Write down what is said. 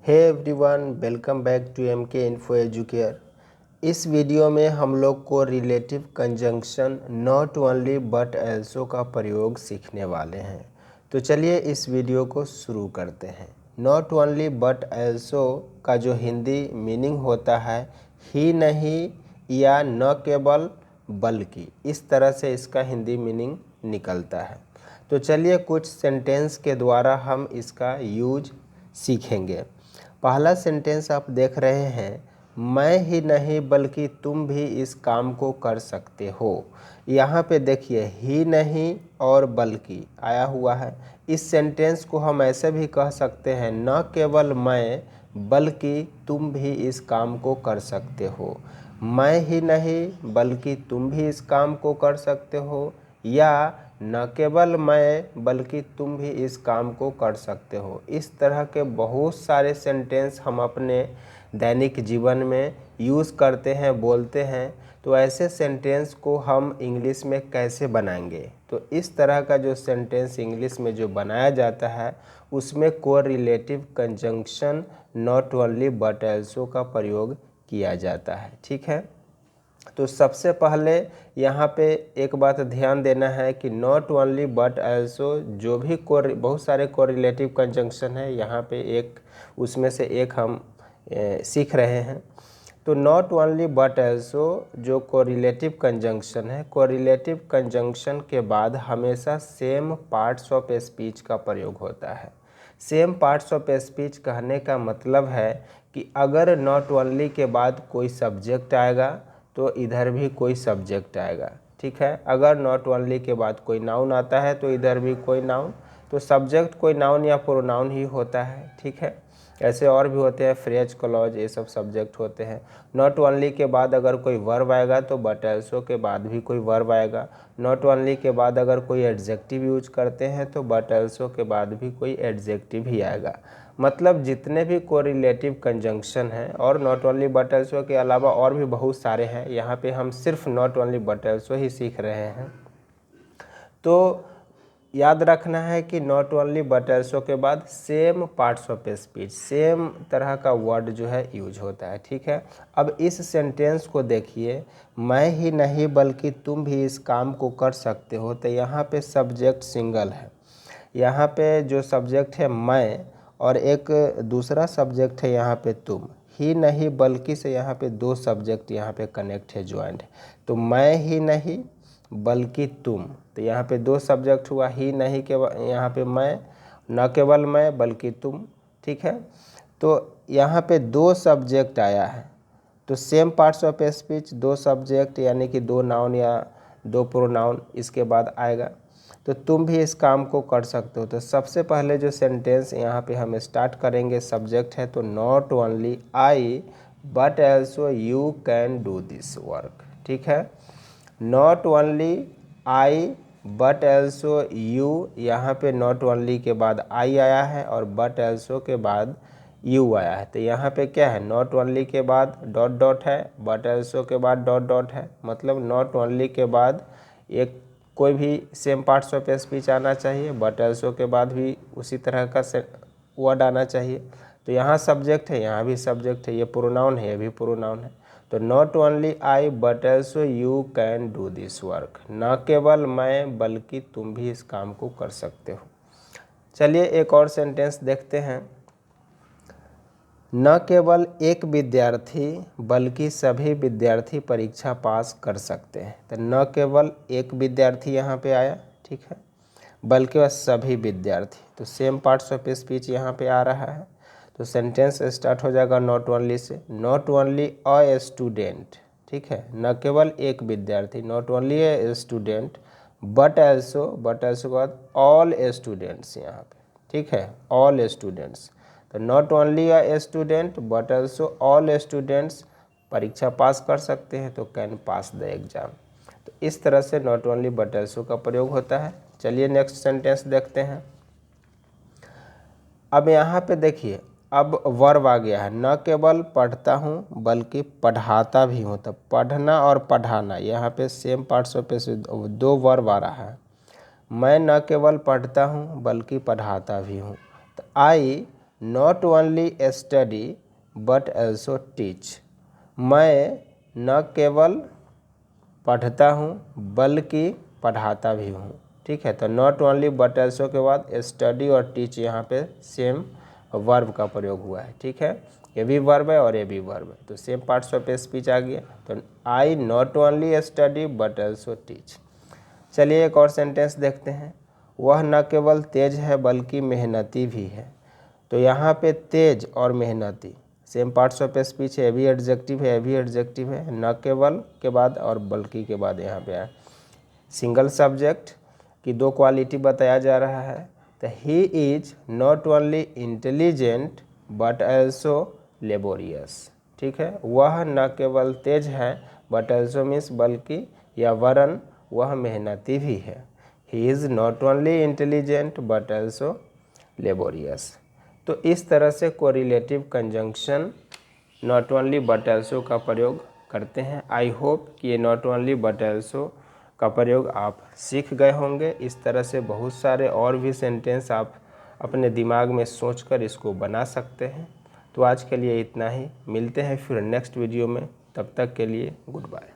Hey everyone, welcome back to MK info educare. इस video में हम लोग को relative conjunction not only but also का प्रयोग सीखने वाले हैं। तो चलिए इस वीडियो को शुरू करते हैं। नॉट ओनली बट एल्सो का जो हिंदी मीनिंग होता है ही नहीं या न केवल बल्कि, इस तरह से इसका हिंदी मीनिंग निकलता है। तो चलिए कुछ सेंटेंस के द्वारा हम इसका यूज सीखेंगे। पहला सेंटेंस आप देख रहे हैं, मैं ही नहीं बल्कि तुम भी इस काम को कर सकते हो। यहाँ पे देखिए ही नहीं और बल्कि आया हुआ है। इस सेंटेंस को हम ऐसे भी कह सकते हैं, न केवल मैं बल्कि तुम भी इस काम को कर सकते हो। मैं ही नहीं बल्कि तुम भी इस काम को कर सकते हो, या न केवल मैं बल्कि तुम भी इस काम को कर सकते हो। इस तरह के बहुत सारे सेंटेंस हम अपने दैनिक जीवन में यूज़ करते हैं, बोलते हैं। तो ऐसे सेंटेंस को हम इंग्लिश में कैसे बनाएंगे? तो इस तरह का जो सेंटेंस इंग्लिश में जो बनाया जाता है उसमें correlative conjunction not only but also का प्रयोग किया जाता है। ठीक है, तो सबसे पहले यहाँ पे एक बात ध्यान देना है कि नॉट ओनली बट एल्सो जो भी बहुत सारे कोरिलेटिव कंजंक्शन है, यहाँ पे एक उसमें से एक हम सीख रहे हैं। तो नॉट ओनली बट एल्सो जो कोरिलेटिव कंजंक्शन है, कोरिलेटिव कंजंक्शन के बाद हमेशा सेम पार्ट्स ऑफ स्पीच का प्रयोग होता है। सेम पार्ट्स ऑफ स्पीच कहने का मतलब है कि अगर नॉट ओनली के बाद कोई सब्जेक्ट आएगा तो इधर भी कोई सब्जेक्ट आएगा। ठीक है, अगर नॉट ओनली के बाद कोई नाउन आता है तो इधर भी कोई नाउन, तो सब्जेक्ट कोई नाउन या प्रोनाउन ही होता है। ठीक है, ऐसे और भी होते हैं, फ्रेज, क्लॉज, ये सब सब्जेक्ट होते हैं। नॉट ओनली के बाद अगर कोई वर्ब आएगा तो बट एल्सो के बाद भी कोई वर्ब आएगा। नॉट ओनली के बाद अगर कोई एडजेक्टिव यूज करते हैं तो बट एल्सो के बाद भी कोई एडजेक्टिव ही आएगा। मतलब जितने भी कोरिलेटिव कंजंक्शन हैं, और नॉट ओनली बट एल्सो के अलावा और भी बहुत सारे हैं, यहाँ पे हम सिर्फ नॉट ओनली बट एल्सो ही सीख रहे हैं। तो याद रखना है कि नॉट ओनली बट एल्सो के बाद same parts of speech, same तरह का वर्ड जो है यूज होता है। ठीक है, अब इस सेंटेंस को देखिए, मैं ही नहीं बल्कि तुम भी इस काम को कर सकते हो। तो यहाँ पे सब्जेक्ट सिंगल है, यहाँ पे जो सब्जेक्ट है मैं, और एक दूसरा सब्जेक्ट है यहाँ पे तुम। ही नहीं बल्कि से यहाँ पे दो सब्जेक्ट यहाँ पे कनेक्ट है, ज्वाइंट है। तो मैं ही नहीं बल्कि तुम, तो यहाँ पे दो सब्जेक्ट हुआ, ही नहीं के यहाँ पे मैं, न केवल मैं बल्कि तुम। ठीक है, तो यहाँ पे दो सब्जेक्ट आया है, तो सेम पार्ट्स ऑफ स्पीच, दो सब्जेक्ट यानी कि दो नाउन या दो प्रोनाउन इसके बाद आएगा। तो तुम भी इस काम को कर सकते हो। तो सबसे पहले जो सेंटेंस यहाँ पे हम स्टार्ट करेंगे, सब्जेक्ट है तो not only I but also you can do this work. ठीक है, not only I but also you, यहाँ पे नॉट ओनली के बाद आई आया है और बट एल्सो के बाद यू आया है। तो यहाँ पे क्या है, नॉट ओनली के बाद डॉट डॉट है, बट एल्सो के बाद डॉट डॉट है। मतलब नॉट ओनली के बाद एक कोई भी सेम पार्ट्स ऑफ स्पीच आना चाहिए, बट एल्सो के बाद भी उसी तरह का वर्ड आना चाहिए। तो यहाँ सब्जेक्ट है, यहाँ भी सब्जेक्ट है, ये प्रोनाउन है, ये भी प्रोनाउन है। तो not only I but also you can do this work, न केवल मैं बल्कि तुम भी इस काम को कर सकते हो। चलिए एक और सेंटेंस देखते हैं, न केवल एक विद्यार्थी बल्कि सभी विद्यार्थी परीक्षा पास कर सकते हैं। तो न केवल एक विद्यार्थी यहाँ पे आया, ठीक है, बल्कि वह सभी विद्यार्थी, तो सेम पार्ट्स ऑफ स्पीच यहाँ पे आ रहा है। तो सेंटेंस स्टार्ट हो जाएगा not only say, not only a student. ठीक है, न केवल एक विद्यार्थी, not only a student but also के बाद ऑल स्टूडेंट्स यहाँ पे। ठीक है, ऑल स्टूडेंट्स, तो not only a student but also all students परीक्षा पास कर सकते हैं, तो कैन पास द एग्जाम। तो इस तरह से नॉट ओनली बट ऑल्सो का प्रयोग होता है। चलिए नेक्स्ट सेंटेंस देखते हैं। अब यहाँ पे देखिए, अब वर्ब आ गया है, न केवल पढ़ता हूँ बल्कि पढ़ाता भी हूँ। तो पढ़ना और पढ़ाना यहाँ पे सेम पार्ट्स ऑफ दो वर्ब आ रहा है। मैं न केवल पढ़ता हूँ बल्कि पढ़ाता भी हूँ। तो I not only study but also teach. मैं न केवल पढ़ता हूँ बल्कि पढ़ाता भी हूँ। ठीक है, तो नॉट ओनली बट ऑल्सो के बाद स्टडी और टीच यहाँ पे सेम वर्ब का प्रयोग हुआ है। ठीक है, ये भी वर्ब है और ये भी वर्ब है, तो सेम पार्ट्स ऑफ स्पीच आ गया। तो I not only study but also teach. चलिए एक और सेंटेंस देखते हैं। वह न केवल तेज है बल्कि मेहनती भी है। तो यहाँ पे तेज और मेहनती सेम पार्ट्स ऑफ स्पीच है, भी एडजेक्टिव है, भी एडजेक्टिव है। न केवल के बाद और बल्कि के बाद यहाँ पे है सिंगल सब्जेक्ट की दो क्वालिटी बताया जा रहा है। तो he is not only intelligent but also laborious. ठीक है, वह न केवल तेज है बट ऑल्सो मीन्स बल्कि या वरन वह मेहनती भी है। He is not only intelligent but also laborious. तो इस तरह से correlative conjunction not only but also का प्रयोग करते हैं। आई होप कि ये नॉट ओनली बट ऑल्सो का प्रयोग आप सीख गए होंगे। इस तरह से बहुत सारे और भी सेंटेंस आप अपने दिमाग में सोचकर इसको बना सकते हैं। तो आज के लिए इतना ही, मिलते हैं फिर नेक्स्ट वीडियो में, तब तक के लिए गुड बाय।